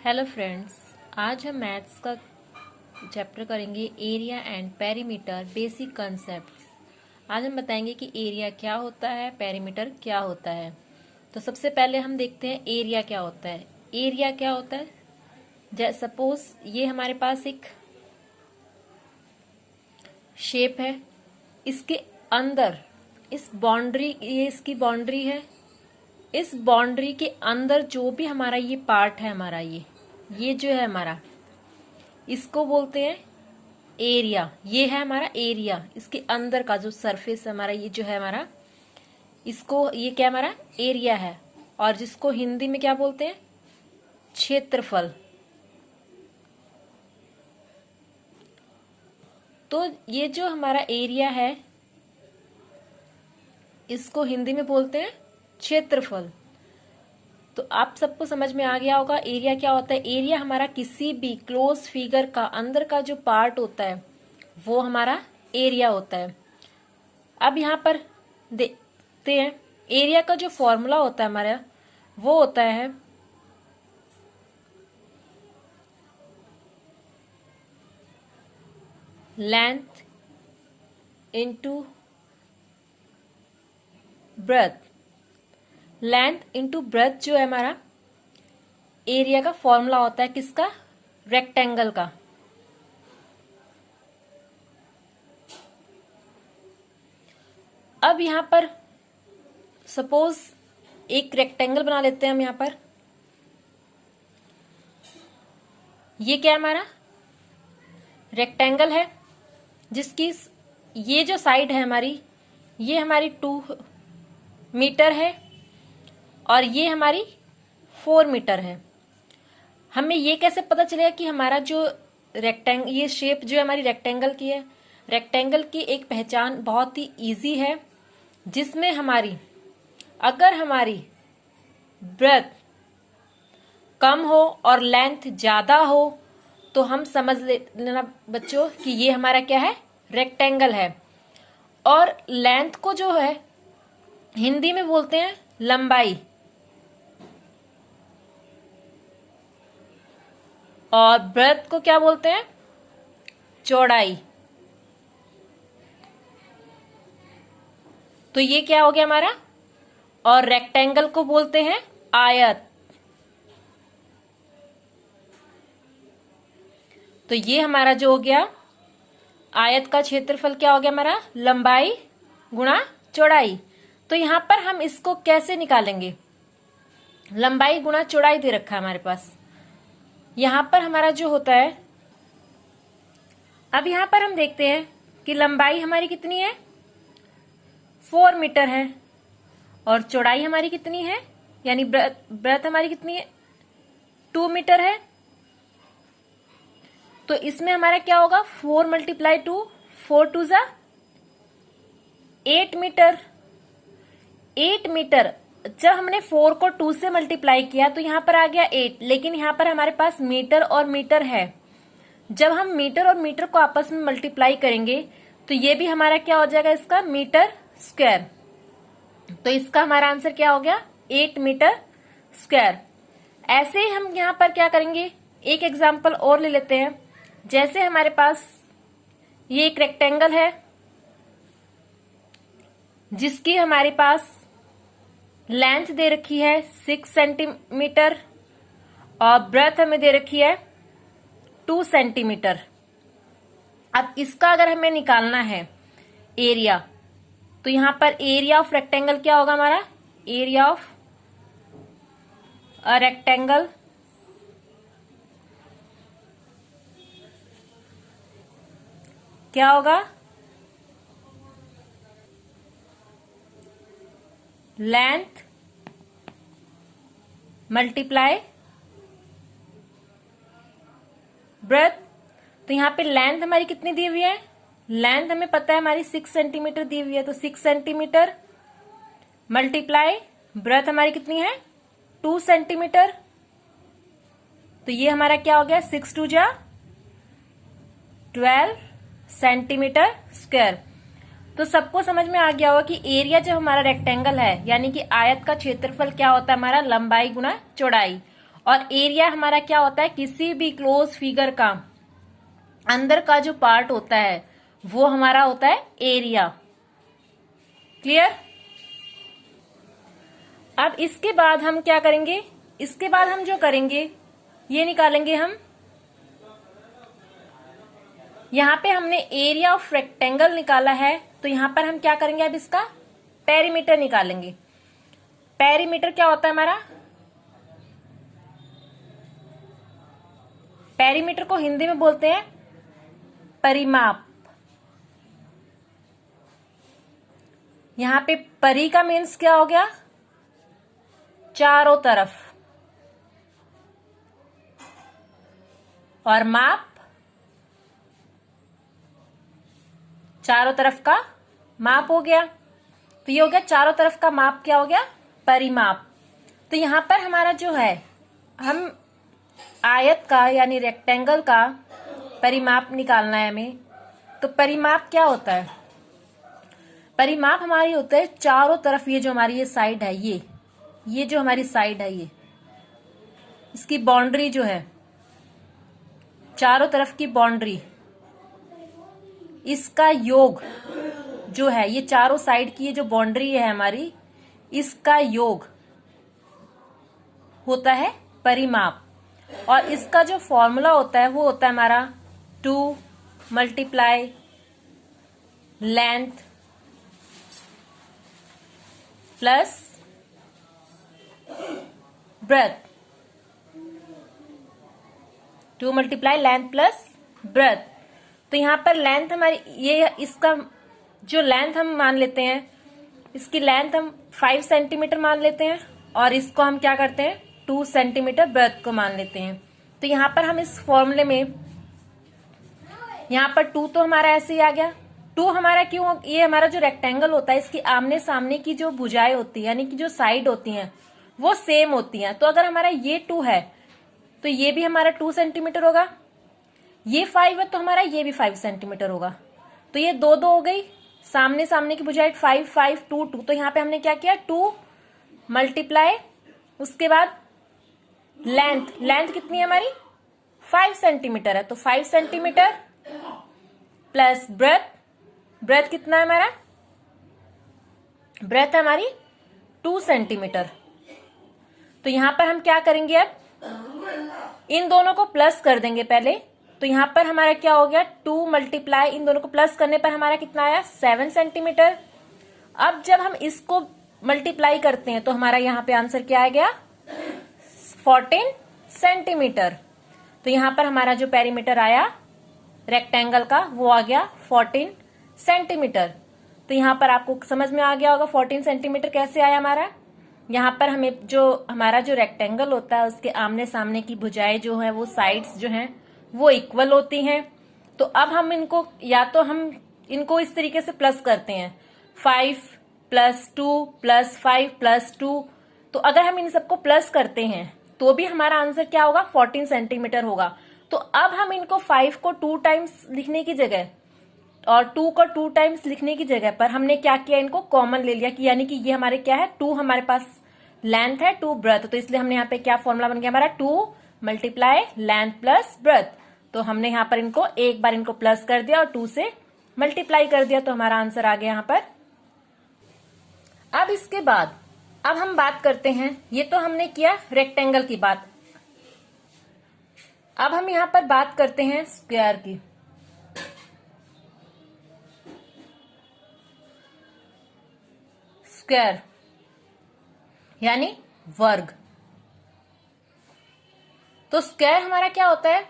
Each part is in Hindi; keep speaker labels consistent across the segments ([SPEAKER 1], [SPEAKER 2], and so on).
[SPEAKER 1] हेलो फ्रेंड्स, आज हम मैथ्स का चैप्टर करेंगे area and perimeter basic concepts. आज हम बताएंगे कि एरिया क्या होता है, पेरीमीटर क्या होता है। तो सबसे पहले हम देखते हैं एरिया क्या होता है। एरिया क्या होता है, सपोज ये हमारे पास एक शेप है, इसके अंदर इस बाउंड्री, ये इसकी बाउंड्री है, इस बाउंड्री के अंदर जो भी हमारा ये पार्ट है, हमारा ये जो है हमारा, इसको बोलते हैं एरिया। ये है हमारा एरिया, इसके अंदर का जो सरफेस है हमारा, ये जो है हमारा, इसको ये क्या हमारा एरिया है। और जिसको हिंदी में क्या बोलते हैं, क्षेत्रफल। तो ये जो हमारा एरिया है, इसको हिंदी में बोलते हैं क्षेत्रफल। तो आप सबको समझ में आ गया होगा एरिया क्या होता है। एरिया हमारा किसी भी क्लोज फिगर का अंदर का जो पार्ट होता है वो हमारा एरिया होता है। अब यहाँ पर देखते हैं एरिया का जो फॉर्मूला होता है हमारा, वो होता है length into breadth. Length into breadth जो है हमारा एरिया का फॉर्मूला होता है, किसका, रेक्टेंगल का। अब यहां पर सपोज एक रेक्टेंगल बना लेते हैं हम। यहां पर ये क्या है, हमारा रेक्टेंगल है, जिसकी ये जो साइड है हमारी, ये हमारी 2 मीटर है और ये हमारी 4 मीटर है। हमें ये कैसे पता चलेगा कि हमारा जो ये शेप जो है हमारी रेक्टेंगल की है। रेक्टेंगल की एक पहचान बहुत ही इजी है, जिसमें हमारी अगर हमारी ब्रेथ कम हो और लेंथ ज्यादा हो तो हम समझ लेना बच्चों कि ये हमारा क्या है, रेक्टेंगल है। और लेंथ को जो है हिंदी में बोलते हैं लंबाई, और ब्रेथ को क्या बोलते हैं, चौड़ाई। तो ये क्या हो गया हमारा, और रेक्टेंगल को बोलते हैं आयत। तो ये हमारा जो हो गया आयत का क्षेत्रफल क्या हो गया हमारा, लंबाई गुणा चौड़ाई। तो यहां पर हम इसको कैसे निकालेंगे, लंबाई गुणा चौड़ाई दे रखा है हमारे पास। यहां पर हमारा जो होता है, अब यहां पर हम देखते हैं कि लंबाई हमारी कितनी है, 4 मीटर है, और चौड़ाई हमारी कितनी है, यानी ब्रेथ हमारी कितनी है, 2 मीटर है। तो इसमें हमारा क्या होगा, 4 × 2, 4 2 = 8 मीटर। 8 मीटर, जब हमने 4 को 2 से मल्टीप्लाई किया तो यहां पर आ गया 8, लेकिन यहां पर हमारे पास मीटर और मीटर है। जब हम मीटर और मीटर को आपस में मल्टीप्लाई करेंगे तो ये भी हमारा क्या हो जाएगा, इसका मीटर स्क्वायर। तो इसका हमारा आंसर क्या हो गया, 8 मीटर स्क्वायर। ऐसे ही हम यहां पर क्या करेंगे, एक एग्जाम्पल और ले लेते हैं। जैसे हमारे पास ये एक रेक्टेंगल है, जिसकी हमारे पास लेंथ दे रखी है 6 सेंटीमीटर और ब्रेथ हमें दे रखी है 2 सेंटीमीटर। अब इसका अगर हमें निकालना है एरिया, तो यहां पर एरिया ऑफ रेक्टेंगल क्या होगा हमारा, एरिया ऑफ अ रेक्टेंगल क्या होगा, लेंथ मल्टीप्लाई ब्रेथ। तो यहां पे लेंथ हमारी कितनी दी हुई है, लेंथ हमें पता है हमारी 6 सेंटीमीटर दी हुई है, तो 6 सेंटीमीटर मल्टीप्लाई ब्रेथ हमारी कितनी है, 2 सेंटीमीटर। तो ये हमारा क्या हो गया, 6 2 = 12 सेंटीमीटर स्क्वायर। तो सबको समझ में आ गया होगा कि एरिया जब हमारा रेक्टेंगल है, यानी कि आयत का क्षेत्रफल क्या होता है हमारा, लंबाई गुणा चौड़ाई। और एरिया हमारा क्या होता है, किसी भी क्लोज फिगर का अंदर का जो पार्ट होता है वो हमारा होता है एरिया। क्लियर। अब इसके बाद हम क्या करेंगे, इसके बाद हम जो करेंगे ये निकालेंगे हम, यहां पे हमने एरिया ऑफ रेक्टेंगल निकाला है, तो यहां पर हम क्या करेंगे, अब इसका पेरीमीटर निकालेंगे। पेरीमीटर क्या होता है हमारा, पेरीमीटर को हिंदी में बोलते हैं परिमाप। यहां पे परी का मीन्स क्या हो गया, चारों तरफ, और माप चारों तरफ का माप हो गया। तो ये हो गया चारों तरफ का माप, क्या हो गया, परिमाप। तो यहां पर हमारा जो है, हम आयत का यानी रेक्टेंगल का परिमाप निकालना है हमें। तो परिमाप क्या होता है, परिमाप हमारी होता है चारों तरफ, ये जो हमारी ये साइड है, ये जो हमारी साइड है, ये इसकी बाउंड्री जो है, चारों तरफ की बाउंड्री, इसका योग जो है, ये चारों साइड की ये जो बाउंड्री है हमारी, इसका योग होता है परिमाप। और इसका जो फॉर्मूला होता है वो होता है हमारा 2 multiply length plus breadth, 2 multiply length plus breadth. तो यहां पर लेंथ हमारी ये, इसका जो लेंथ हम मान लेते हैं, इसकी लेंथ हम 5 सेंटीमीटर मान लेते हैं, और इसको हम क्या करते हैं 2 सेंटीमीटर ब्रेथ को मान लेते हैं। तो यहां पर हम इस फॉर्मूले में, यहां पर 2 तो हमारा ऐसे ही आ गया। 2 हमारा क्यों, ये हमारा जो रेक्टेंगल होता है इसकी आमने सामने की जो भुजाएं होती है, यानी कि जो साइड होती हैं वो सेम होती हैं। तो अगर हमारा ये 2 है तो ये भी हमारा 2 सेंटीमीटर होगा, ये 5 है तो हमारा ये भी 5 सेंटीमीटर होगा। तो ये 2 2 हो गई, सामने सामने की भुजाएं 5 5 2 2। तो यहाँ पे हमने क्या किया, 2 मल्टीप्लाई, उसके बाद लेंथ, लेंथ कितनी है हमारी 5 सेंटीमीटर है, तो 5 सेंटीमीटर प्लस ब्रेथ, ब्रेथ कितना है हमारा, ब्रेथ है हमारी 2 सेंटीमीटर। तो यहां पर हम क्या करेंगे, अब इन दोनों को प्लस कर देंगे पहले। तो यहां पर हमारा क्या हो गया, 2 मल्टीप्लाई, इन दोनों को प्लस करने पर हमारा कितना आया 7 सेंटीमीटर। अब जब हम इसको मल्टीप्लाई करते हैं तो हमारा यहां पे आंसर क्या आ गया 14 सेंटीमीटर। तो यहां पर हमारा जो पेरीमीटर आया रेक्टेंगल का वो आ गया 14 सेंटीमीटर। तो यहां पर आपको समझ में आ गया होगा 14 सेंटीमीटर कैसे आया हमारा। यहां पर हमें जो हमारा जो रेक्टेंगल होता है उसके आमने सामने की भुजाएं जो है वो साइड्स जो हैं वो इक्वल होती हैं। तो अब हम इनको, या तो हम इनको इस तरीके से प्लस करते हैं 5 प्लस 2 प्लस 5 प्लस 2। तो अगर हम इन सबको प्लस करते हैं तो भी हमारा आंसर क्या होगा 14 सेंटीमीटर होगा। तो अब हम इनको 5 को 2 टाइम्स लिखने की जगह और 2 को 2 टाइम्स लिखने की जगह पर हमने क्या किया, इनको कॉमन ले लिया कि यानी कि ये हमारे क्या है 2 हमारे पास लेंथ है 2 ब्रेथ। तो इसलिए हमने यहाँ पे क्या फॉर्मूला बन गया हमारा 2 मल्टीप्लाई लेंथ प्लस ब्रेथ। तो हमने यहाँ पर इनको एक बार इनको प्लस कर दिया और 2 से मल्टीप्लाई कर दिया, तो हमारा आंसर आ गया यहाँ पर। अब इसके बाद अब हम बात करते हैं, ये तो हमने किया रेक्टेंगल की बात। अब हम यहां पर बात करते हैं स्क्वायर की। स्क्वायर यानी वर्ग। तो स्क्वायर हमारा क्या होता है,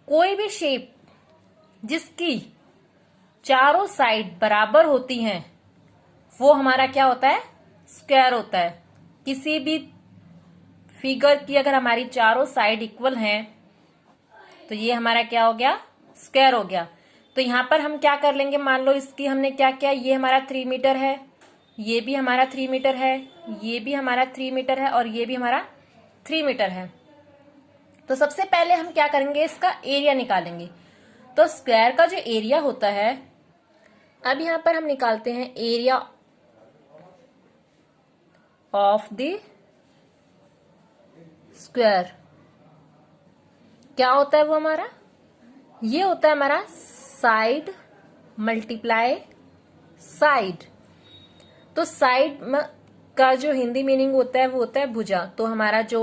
[SPEAKER 1] कोई भी शेप जिसकी चारों साइड बराबर होती हैं वो हमारा क्या होता है स्क्वायर होता है। किसी भी फिगर की अगर हमारी चारों साइड इक्वल हैं तो ये हमारा क्या हो गया स्क्वायर हो गया। तो यहां पर हम क्या कर लेंगे, मान लो इसकी हमने क्या किया, ये हमारा 3 मीटर है, ये भी हमारा 3 मीटर है, ये भी हमारा 3 मीटर है और ये भी हमारा 3 मीटर है। तो सबसे पहले हम क्या करेंगे, इसका एरिया निकालेंगे। तो स्क्वायर का जो एरिया होता है, अब यहां पर हम निकालते हैं एरिया ऑफ द स्क्वायर क्या होता है वो हमारा, ये होता है हमारा साइड मल्टीप्लाई साइड। तो साइड का जो हिंदी मीनिंग होता है वो होता है भुजा। तो हमारा जो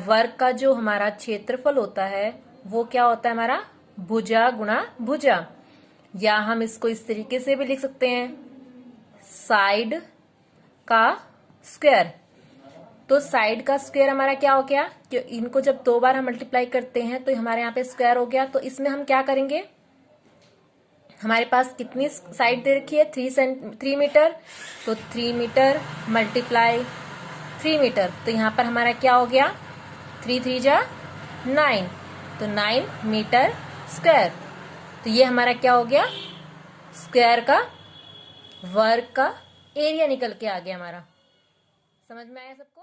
[SPEAKER 1] वर्ग का जो हमारा क्षेत्रफल होता है वो क्या होता है हमारा, भुजा गुणा भुजा। या हम इसको इस तरीके से भी लिख सकते हैं, साइड का स्क्वायर। तो साइड का स्क्वायर हमारा क्या हो गया, कि इनको जब दो बार हम मल्टीप्लाई करते हैं तो हमारे यहाँ पे स्क्वायर हो गया। तो इसमें हम क्या करेंगे, हमारे पास कितनी साइड दे रखी है, 3 मीटर। तो 3 मीटर मल्टीप्लाई 3 मीटर, तो यहाँ पर हमारा क्या हो गया, 3 3 जा 9, तो 9 मीटर स्क्वायर। तो ये हमारा क्या हो गया, स्क्वायर का वर्ग का एरिया निकल के आ गया हमारा। समझ में आया सबको।